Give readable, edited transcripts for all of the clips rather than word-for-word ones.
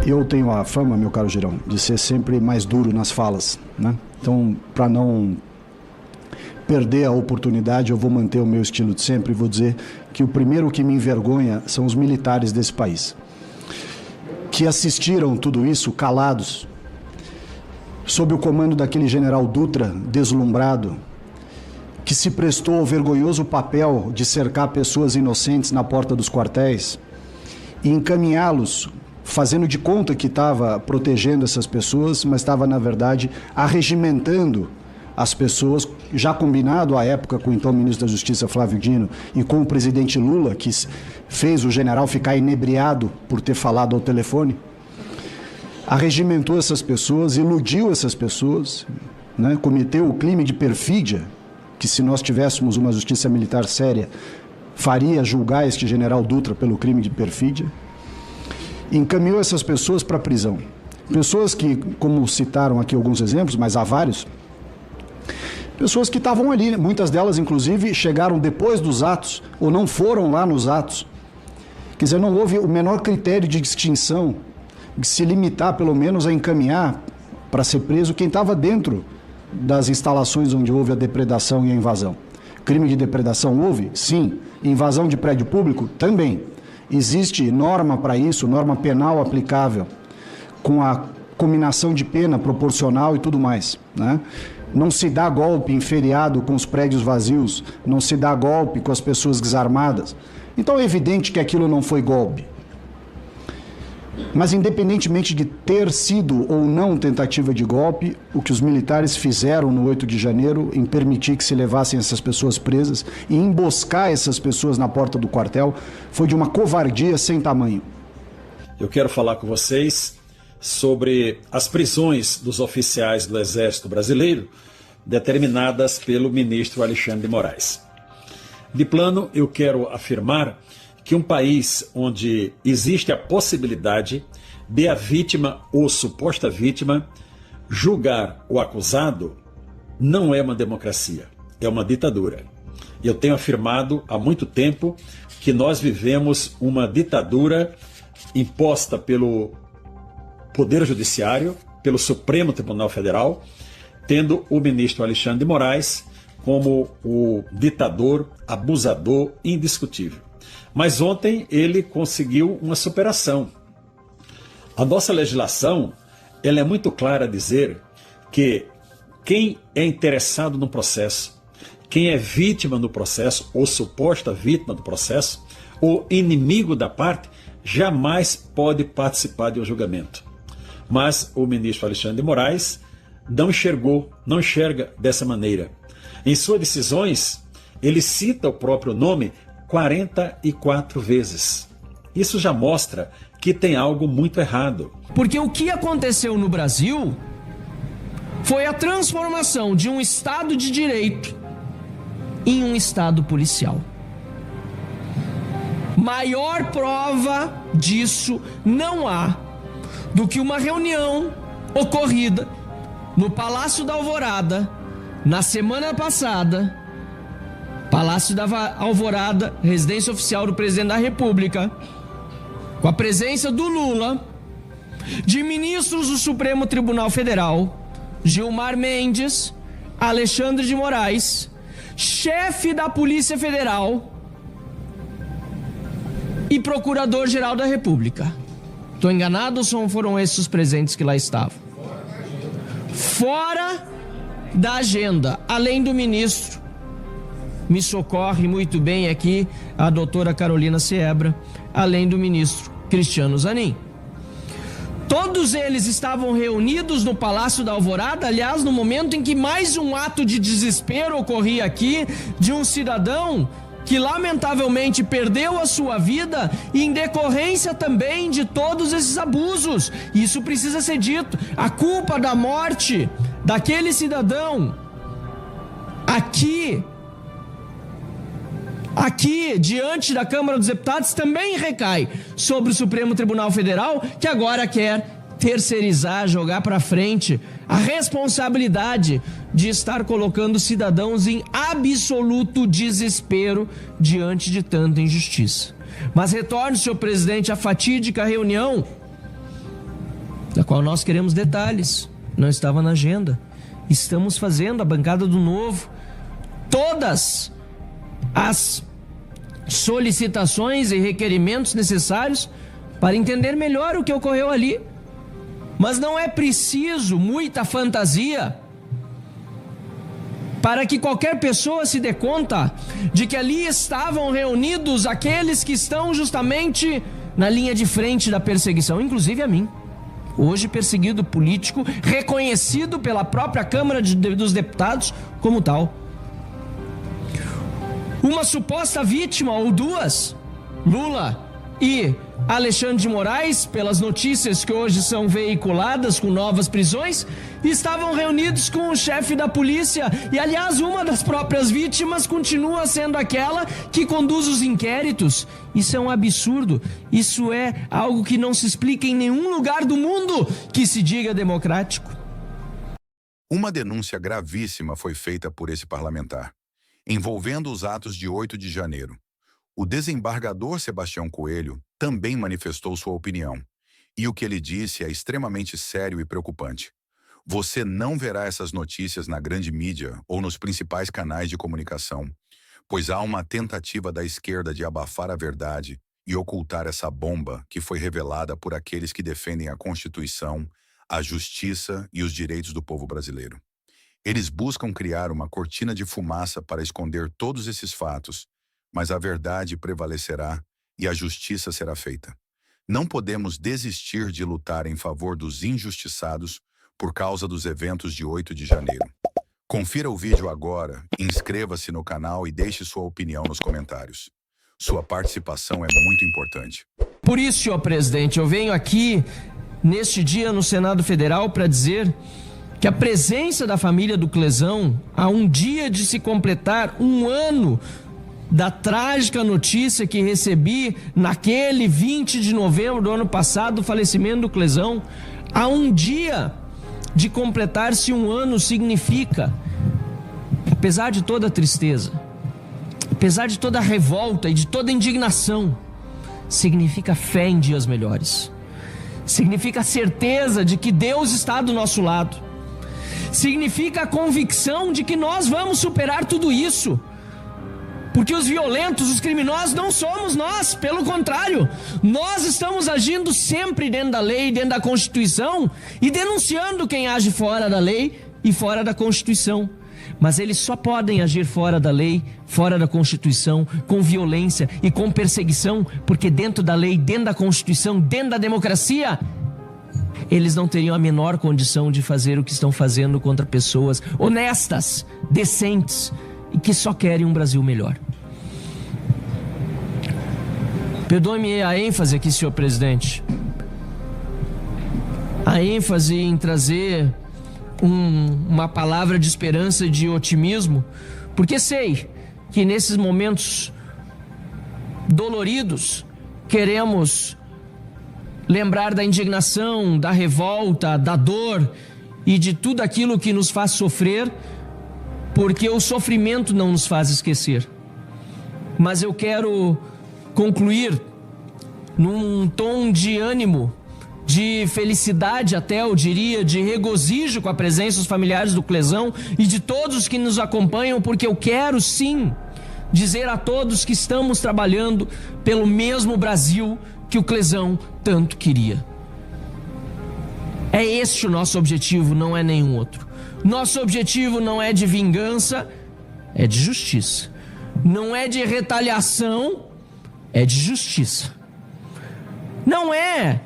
Eu tenho a fama, meu caro Girão, de ser sempre mais duro nas falas, né? Então, para não perder a oportunidade, eu vou manter o meu estilo de sempre e vou dizer que o primeiro que me envergonha são os militares desse país, que assistiram tudo isso calados, sob o comando daquele general Dutra deslumbrado, que se prestou ao vergonhoso papel de cercar pessoas inocentes na porta dos quartéis e encaminhá-los, fazendo de conta que estava protegendo essas pessoas, mas estava, na verdade, arregimentando as pessoas, já combinado à época com o então ministro da Justiça, Flávio Dino, e com o presidente Lula, que fez o general ficar inebriado por ter falado ao telefone. Arregimentou essas pessoas, iludiu essas pessoas, né? Cometeu o crime de perfídia, que se nós tivéssemos uma justiça militar séria, faria julgar este general Dutra pelo crime de perfídia. Encaminhou essas pessoas para a prisão. Pessoas que, como citaram aqui alguns exemplos, mas há vários, pessoas que estavam ali, muitas delas, inclusive, chegaram depois dos atos, ou não foram lá nos atos. Quer dizer, não houve o menor critério de distinção, de se limitar, pelo menos, a encaminhar para ser preso quem estava dentro das instalações onde houve a depredação e a invasão. Crime de depredação houve? Sim. Invasão de prédio público? Também. Existe norma para isso, norma penal aplicável, com a combinação de pena proporcional e tudo mais, né? Não se dá golpe em feriado com os prédios vazios, não se dá golpe com as pessoas desarmadas. Então é evidente que aquilo não foi golpe. Mas independentemente de ter sido ou não tentativa de golpe, o que os militares fizeram no 8 de janeiro em permitir que se levassem essas pessoas presas e emboscar essas pessoas na porta do quartel foi de uma covardia sem tamanho. Eu quero falar com vocês sobre as prisões dos oficiais do Exército Brasileiro determinadas pelo ministro Alexandre de Moraes. De plano, eu quero afirmar que um país onde existe a possibilidade de a vítima ou suposta vítima julgar o acusado não é uma democracia, é uma ditadura. Eu tenho afirmado há muito tempo que nós vivemos uma ditadura imposta pelo Poder Judiciário, pelo Supremo Tribunal Federal, tendo o ministro Alexandre de Moraes como o ditador, abusador indiscutível. Mas ontem ele conseguiu uma superação. A nossa legislação, ela é muito clara a dizer que quem é interessado no processo, quem é vítima do processo, ou suposta vítima do processo, ou inimigo da parte, jamais pode participar de um julgamento. Mas o ministro Alexandre de Moraes não enxerga dessa maneira. Em suas decisões, ele cita o próprio nome 44 vezes. Isso já mostra que tem algo muito errado. Porque o que aconteceu no Brasil foi a transformação de um Estado de Direito em um Estado policial. Maior prova disso não há do que uma reunião ocorrida no Palácio da Alvorada na semana passada. Palácio da Alvorada, residência oficial do presidente da República, com a presença do Lula, de ministros do Supremo Tribunal Federal, Gilmar Mendes, Alexandre de Moraes, chefe da Polícia Federal e Procurador-Geral da República. Estou enganado ou foram esses os presentes que lá estavam? Fora da agenda, além do ministro, me socorre muito bem aqui a doutora Carolina Seebra, além do ministro Cristiano Zanin. Todos eles estavam reunidos no Palácio da Alvorada, aliás, no momento em que mais um ato de desespero ocorria aqui, de um cidadão que lamentavelmente perdeu a sua vida em decorrência também de todos esses abusos. Isso precisa ser dito. A culpa da morte daquele cidadão aqui, diante da Câmara dos Deputados, também recai sobre o Supremo Tribunal Federal, que agora quer terceirizar, jogar para frente a responsabilidade de estar colocando cidadãos em absoluto desespero diante de tanta injustiça. Mas retorne, senhor presidente, à fatídica reunião da qual nós queremos detalhes. Não estava na agenda. Estamos fazendo, a bancada do Novo, todas as solicitações e requerimentos necessários para entender melhor o que ocorreu ali. Mas não é preciso muita fantasia para que qualquer pessoa se dê conta de que ali estavam reunidos aqueles que estão justamente na linha de frente da perseguição, inclusive a mim. Hoje perseguido político, reconhecido pela própria Câmara dos Deputados como tal. Uma suposta vítima ou duas, Lula e Alexandre de Moraes, pelas notícias que hoje são veiculadas com novas prisões, estavam reunidos com o chefe da polícia e, aliás, uma das próprias vítimas continua sendo aquela que conduz os inquéritos. Isso é um absurdo, isso é algo que não se explica em nenhum lugar do mundo que se diga democrático. Uma denúncia gravíssima foi feita por esse parlamentar, envolvendo os atos de 8 de janeiro. O desembargador Sebastião Coelho também manifestou sua opinião, e o que ele disse é extremamente sério e preocupante. Você não verá essas notícias na grande mídia ou nos principais canais de comunicação, pois há uma tentativa da esquerda de abafar a verdade e ocultar essa bomba que foi revelada por aqueles que defendem a Constituição, a justiça e os direitos do povo brasileiro. Eles buscam criar uma cortina de fumaça para esconder todos esses fatos, mas a verdade prevalecerá e a justiça será feita. Não podemos desistir de lutar em favor dos injustiçados por causa dos eventos de 8 de janeiro. Confira o vídeo agora, inscreva-se no canal e deixe sua opinião nos comentários. Sua participação é muito importante. Por isso, senhor presidente, eu venho aqui neste dia no Senado Federal para dizer que a presença da família do Clezão, a um dia de se completar um ano da trágica notícia que recebi naquele 20 de novembro do ano passado, o falecimento do Clezão, a um dia de completar-se um ano significa, apesar de toda a tristeza, apesar de toda a revolta e de toda a indignação, significa fé em dias melhores, significa a certeza de que Deus está do nosso lado, significa a convicção de que nós vamos superar tudo isso. Porque os violentos, os criminosos não somos nós, pelo contrário, nós estamos agindo sempre dentro da lei, dentro da Constituição e denunciando quem age fora da lei e fora da Constituição. Mas eles só podem agir fora da lei, fora da Constituição, com violência e com perseguição, porque dentro da lei, dentro da Constituição, dentro da democracia, eles não teriam a menor condição de fazer o que estão fazendo contra pessoas honestas, decentes e que só querem um Brasil melhor. Perdoe-me a ênfase aqui, senhor presidente. A ênfase em trazer uma palavra de esperança e de otimismo, porque sei que nesses momentos doloridos queremos lembrar da indignação, da revolta, da dor e de tudo aquilo que nos faz sofrer, porque o sofrimento não nos faz esquecer. Mas eu quero concluir num tom de ânimo, de felicidade até, eu diria, de regozijo com a presença dos familiares do Clezão e de todos que nos acompanham, porque eu quero sim dizer a todos que estamos trabalhando pelo mesmo Brasil que o Clezão tanto queria. É este o nosso objetivo, não é nenhum outro. Nosso objetivo não é de vingança, é de justiça. Não é de retaliação, é de justiça. Não é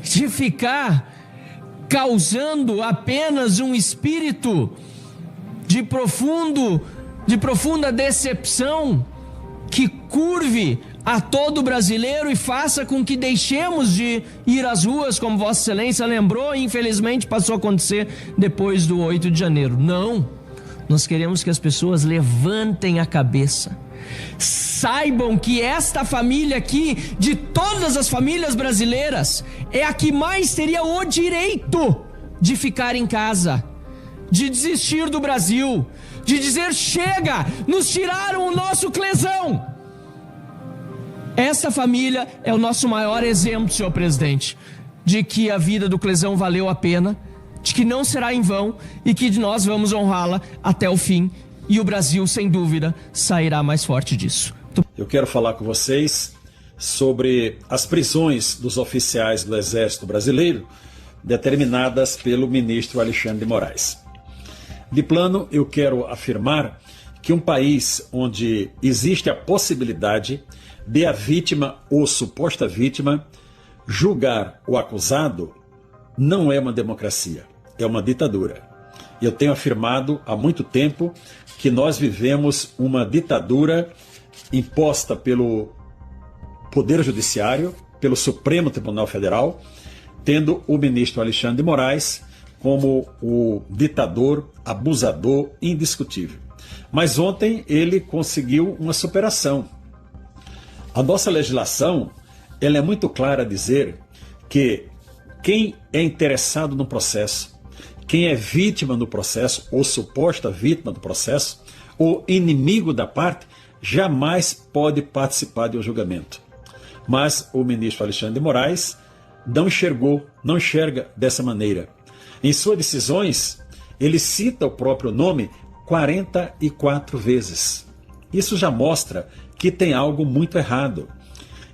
de ficar causando apenas um espírito de profunda decepção que curve a todo brasileiro e faça com que deixemos de ir às ruas, como Vossa Excelência lembrou, e infelizmente passou a acontecer depois do 8 de janeiro. Não, nós queremos que as pessoas levantem a cabeça, saibam que esta família aqui, de todas as famílias brasileiras, é a que mais teria o direito de ficar em casa, de desistir do Brasil, de dizer chega, nos tiraram o nosso Clezão. Essa família é o nosso maior exemplo, senhor presidente. de que a vida do Clezão valeu a pena, de que não será em vão e que nós vamos honrá-la até o fim. E o Brasil, sem dúvida, sairá mais forte disso. Eu quero falar com vocês sobre as prisões dos oficiais do Exército Brasileiro determinadas pelo ministro Alexandre de Moraes. De plano, eu quero afirmar que um país onde existe a possibilidade de a vítima ou suposta vítima julgar o acusado não é uma democracia, é uma ditadura. Eu tenho afirmado há muito tempo que nós vivemos uma ditadura imposta pelo Poder Judiciário, pelo Supremo Tribunal Federal, tendo o ministro Alexandre de Moraes como o ditador, abusador indiscutível. Mas ontem ele conseguiu uma superação. A nossa legislação, ela é muito clara a dizer que quem é interessado no processo, quem é vítima do processo, ou suposta vítima do processo, ou inimigo da parte, jamais pode participar de um julgamento. Mas o ministro Alexandre de Moraes não enxerga dessa maneira. Em suas decisões, ele cita o próprio nome 44 vezes. Isso já mostra que tem algo muito errado.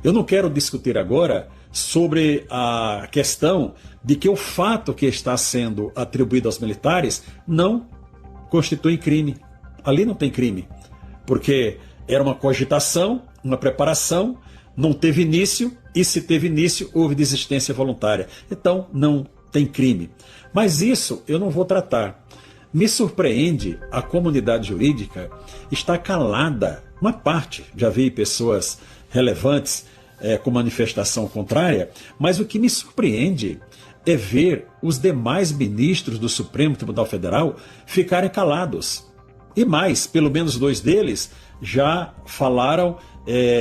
Eu não quero discutir agora sobre a questão de que o fato que está sendo atribuído aos militares não constitui crime. Ali não tem crime, porque era uma cogitação, uma preparação, não teve início, e se teve início, houve desistência voluntária. Então, não tem crime. Mas isso eu não vou tratar. Me surpreende a comunidade jurídica estar calada. Uma parte, já vi pessoas relevantes com manifestação contrária, mas o que me surpreende é ver os demais ministros do Supremo Tribunal Federal ficarem calados. E mais, pelo menos 2 deles já falaram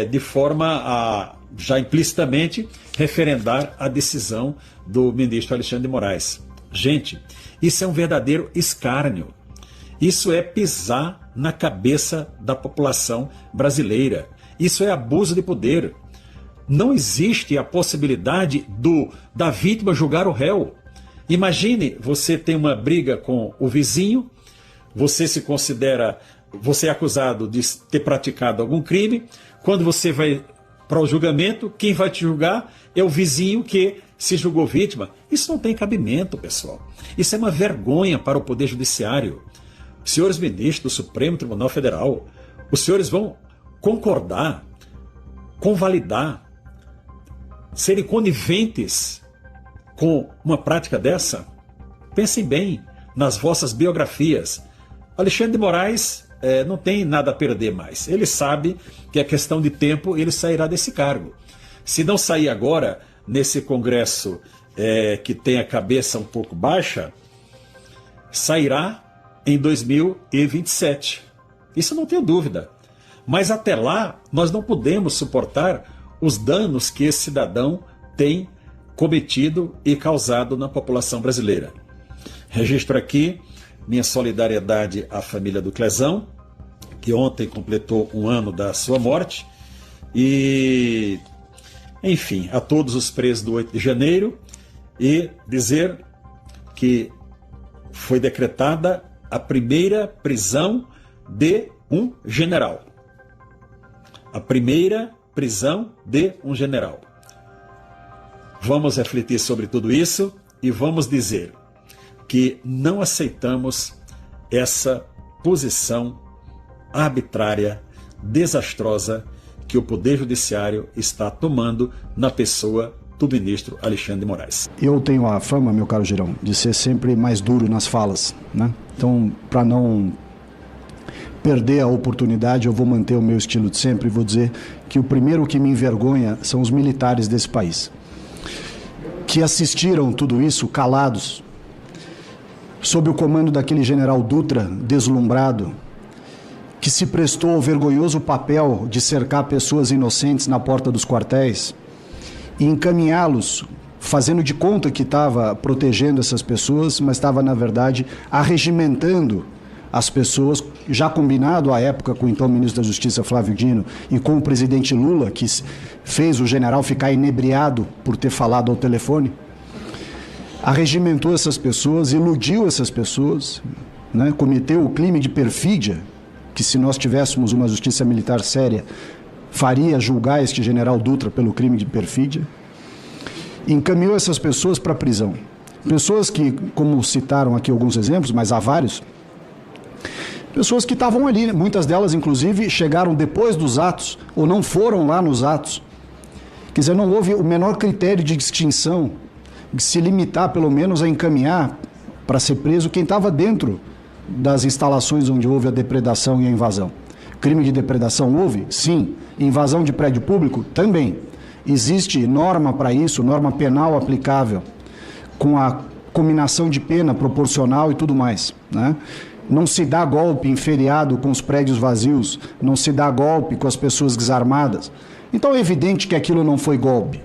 de forma a, já implicitamente, referendar a decisão do ministro Alexandre de Moraes. Gente, isso é um verdadeiro escárnio. Isso é pisar na cabeça da população brasileira. Isso é abuso de poder. Não existe a possibilidade da vítima julgar o réu. Imagine, você tem uma briga com o vizinho, você é acusado de ter praticado algum crime. Quando você vai para o julgamento, quem vai te julgar é o vizinho que se julgou vítima. Isso não tem cabimento, pessoal. Isso é uma vergonha para o Poder Judiciário. Senhores ministros do Supremo Tribunal Federal, os senhores vão concordar, convalidar, serem coniventes com uma prática dessa? Pensem bem nas vossas biografias. Alexandre de Moraes não tem nada a perder mais. Ele sabe que é questão de tempo ele sairá desse cargo. Se não sair agora, nesse Congresso que tem a cabeça um pouco baixa, sairá em 2027. Isso não tenho dúvida. Mas até lá, nós não podemos suportar os danos que esse cidadão tem cometido e causado na população brasileira. Registro aqui minha solidariedade à família do Clezão, que ontem completou 1 ano da sua morte, e, enfim, a todos os presos do 8 de janeiro, e dizer que foi decretada a primeira prisão de um general. A primeira prisão de um general. Vamos refletir sobre tudo isso e vamos dizer que não aceitamos essa posição arbitrária, desastrosa, que o Poder Judiciário está tomando na pessoa do ministro Alexandre de Moraes. Eu tenho a fama, meu caro Girão, de ser sempre mais duro nas falas, né? Então, para não perder a oportunidade, eu vou manter o meu estilo de sempre e vou dizer que o primeiro que me envergonha são os militares desse país, que assistiram tudo isso calados, sob o comando daquele general Dutra deslumbrado, que se prestou ao vergonhoso papel de cercar pessoas inocentes na porta dos quartéis e encaminhá-los, fazendo de conta que estava protegendo essas pessoas, mas estava, na verdade, arregimentando as pessoas, já combinado à época com o então ministro da Justiça, Flávio Dino, e com o presidente Lula, que fez o general ficar inebriado por ter falado ao telefone. arregimentou essas pessoas, iludiu essas pessoas, né? Cometeu o crime de perfídia, que se nós tivéssemos uma justiça militar séria, faria julgar este general Dutra pelo crime de perfídia. Encaminhou essas pessoas para a prisão. Pessoas que, como citaram aqui alguns exemplos, mas há vários, pessoas que estavam ali, muitas delas, inclusive, chegaram depois dos atos, ou não foram lá nos atos. Quer dizer, não houve o menor critério de distinção, de se limitar, pelo menos, a encaminhar para ser preso quem estava dentro das instalações onde houve a depredação e a invasão. Crime de depredação houve? Sim. Invasão de prédio público? Também. Existe norma para isso, norma penal aplicável, com a combinação de pena proporcional e tudo mais, né? Não se dá golpe em feriado com os prédios vazios, não se dá golpe com as pessoas desarmadas. Então é evidente que aquilo não foi golpe.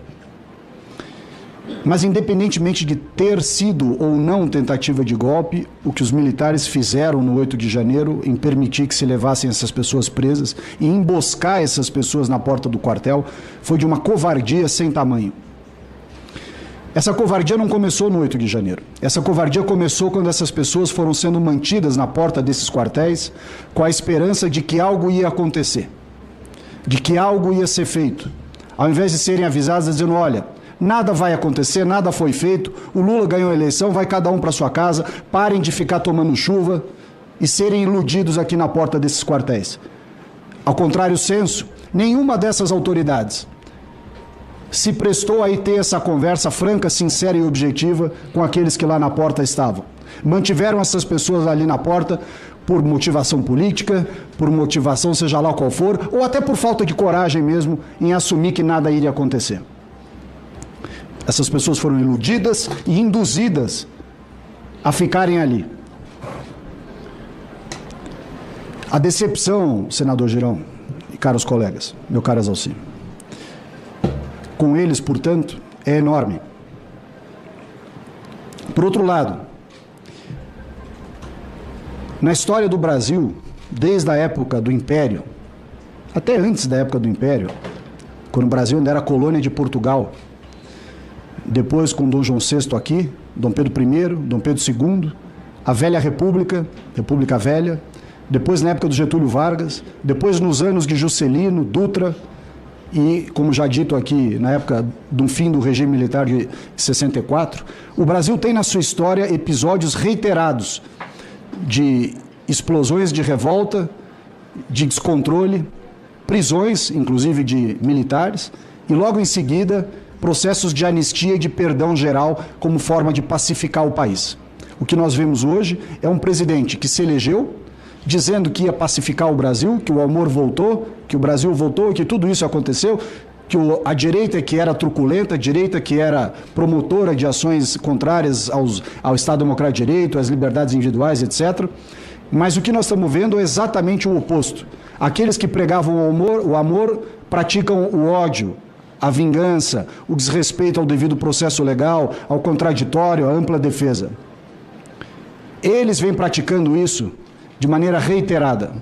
Mas independentemente de ter sido ou não tentativa de golpe, o que os militares fizeram no 8 de janeiro em permitir que se levassem essas pessoas presas e emboscar essas pessoas na porta do quartel foi de uma covardia sem tamanho. Essa covardia não começou no 8 de janeiro. Essa covardia começou quando essas pessoas foram sendo mantidas na porta desses quartéis com a esperança de que algo ia acontecer, de que algo ia ser feito. Ao invés de serem avisadas dizendo, olha, nada vai acontecer, nada foi feito, o Lula ganhou a eleição, vai cada um para sua casa, parem de ficar tomando chuva e serem iludidos aqui na porta desses quartéis. Ao contrário senso, nenhuma dessas autoridades se prestou a ir ter essa conversa franca, sincera e objetiva com aqueles que lá na porta estavam. Mantiveram essas pessoas ali na porta por motivação política, por motivação seja lá qual for, ou até por falta de coragem mesmo em assumir que nada iria acontecer. Essas pessoas foram iludidas e induzidas a ficarem ali. A decepção, senador Girão e caros colegas, meu caro Exalcir, com eles, portanto, é enorme. Por outro lado, na história do Brasil, desde a época do Império, até antes da época do Império, quando o Brasil ainda era colônia de Portugal, depois com Dom João VI aqui, Dom Pedro I, Dom Pedro II, a Velha República, República Velha, depois na época do Getúlio Vargas, depois nos anos de Juscelino, Dutra, e, como já dito aqui, na época do fim do regime militar de 64, o Brasil tem na sua história episódios reiterados de explosões de revolta, de descontrole, prisões, inclusive de militares, e logo em seguida processos de anistia e de perdão geral como forma de pacificar o país. O que nós vemos hoje é um presidente que se elegeu dizendo que ia pacificar o Brasil, que o amor voltou, que o Brasil voltou, que tudo isso aconteceu, que a direita que era truculenta, a direita que era promotora de ações contrárias ao Estado Democrático de Direito, às liberdades individuais, etc. Mas o que nós estamos vendo é exatamente o oposto. Aqueles que pregavam o amor praticam o ódio, a vingança, o desrespeito ao devido processo legal, ao contraditório, à ampla defesa. Eles vêm praticando isso de maneira reiterada.